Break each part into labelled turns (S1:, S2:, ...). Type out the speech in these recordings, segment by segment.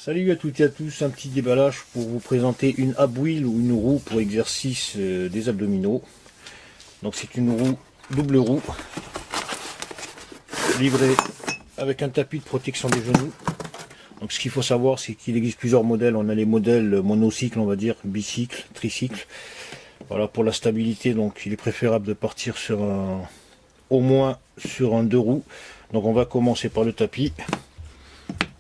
S1: Salut à toutes et à tous, un petit déballage pour vous présenter une Abwheel ou une roue pour exercice des abdominaux. Donc c'est une roue, double roue, livrée avec un tapis de protection des genoux. Donc ce qu'il faut savoir, c'est qu'il existe plusieurs modèles. On a les modèles monocycle, on va dire, bicycle, tricycle. Voilà, pour la stabilité, donc il est préférable de partir sur au moins sur un 2 roues. Donc on va commencer par le tapis.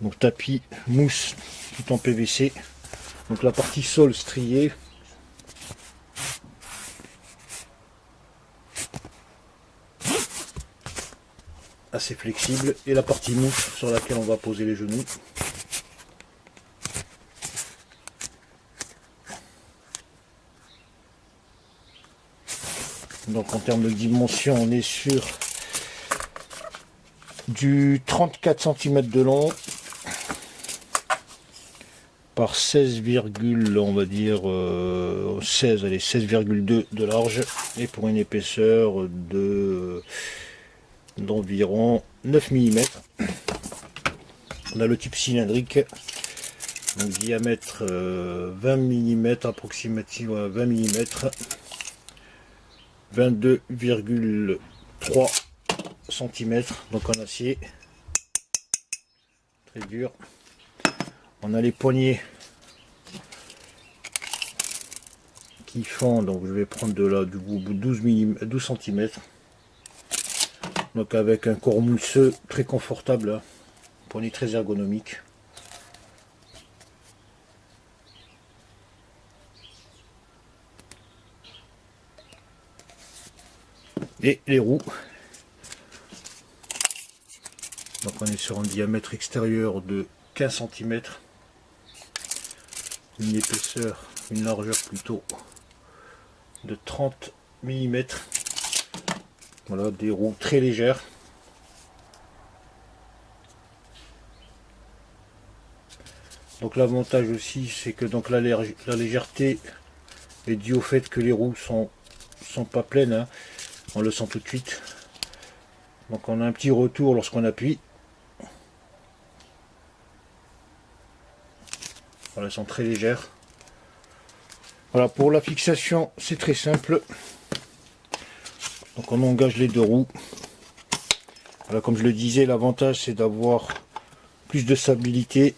S1: Donc tapis mousse tout en PVC. Donc la partie sol striée. Assez flexible. Et la partie mousse sur laquelle on va poser les genoux. Donc en termes de dimension, on est sur du 34 cm de long par 16, on va dire 16,2 de large, et pour une épaisseur d'environ 9 mm. On a le type cylindrique, donc diamètre 20 mm, approximativement 20 mm, 22,3 cm, donc en acier, très dur. On a les poignées qui font, donc je vais prendre de là du bout 12 cm, donc avec un corps mousseux très confortable, hein. Poignée très ergonomique. Et les roues, donc on est sur un diamètre extérieur de 15 cm, une épaisseur, une largeur plutôt de 30 mm. Voilà, des roues très légères. Donc l'avantage aussi, c'est que donc la légèreté est due au fait que les roues sont pas pleines, hein. On le sent tout de suite. Donc on a un petit retour lorsqu'on appuie. Voilà, elles sont très légères. Voilà, pour la fixation, c'est très simple. Donc on engage les deux roues. Voilà, comme je le disais, l'avantage c'est d'avoir plus de stabilité,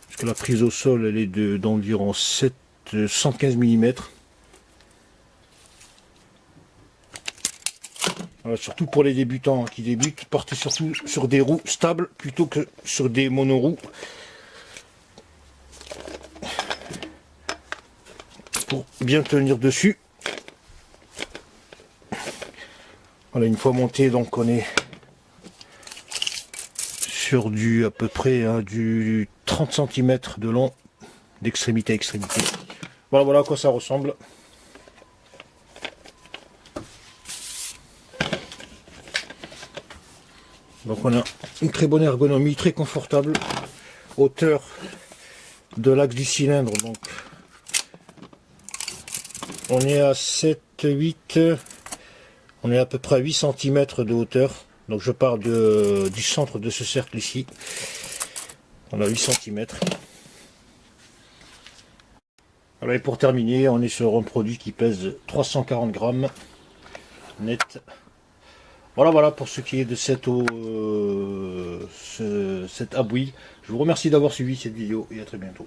S1: parce que la prise au sol elle est d'environ 115 mm. Voilà, surtout pour les débutants qui débutent, partez surtout sur des roues stables plutôt que sur des monoroues, pour bien tenir dessus. Voilà, une fois monté, donc on est sur du à peu près du 30 cm de long d'extrémité à extrémité. Voilà à quoi ça ressemble. Donc on a une très bonne ergonomie, très confortable. Hauteur de l'axe du cylindre, donc on est à 8, on est à peu près à 8 cm de hauteur. Donc je pars du centre de ce cercle ici. On a 8 cm. Voilà, et pour terminer, on est sur un produit qui pèse 340 grammes net. Voilà pour ce qui est de cette Abwheel. Je vous remercie d'avoir suivi cette vidéo et à très bientôt.